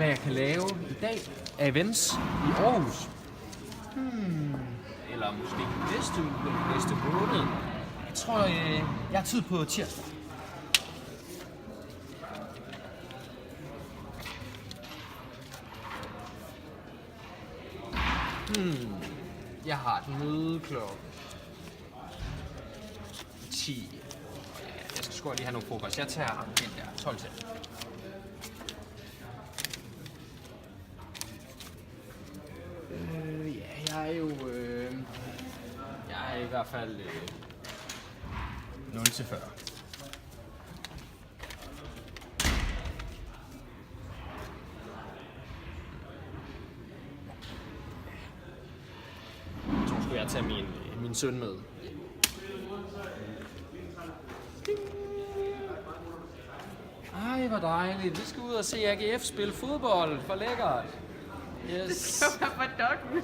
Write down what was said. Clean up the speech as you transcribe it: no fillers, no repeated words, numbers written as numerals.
hvad jeg kan lave i dag af events i Aarhus. Eller måske næste uge eller næste måned. Jeg tror, jeg har tid på tirsdag. Jeg har et møde klokken 10. Jeg skal sgu lige have nogle fokus. Jeg tager den der 12 til. Jeg er jo... jeg er i hvert fald 0 til 40. Jeg tror sgu, jeg tager min søn med. Ej, hvor dejligt. Vi skal ud og se AGF spille fodbold. For lækkert. Yes. Det skal være for dokken.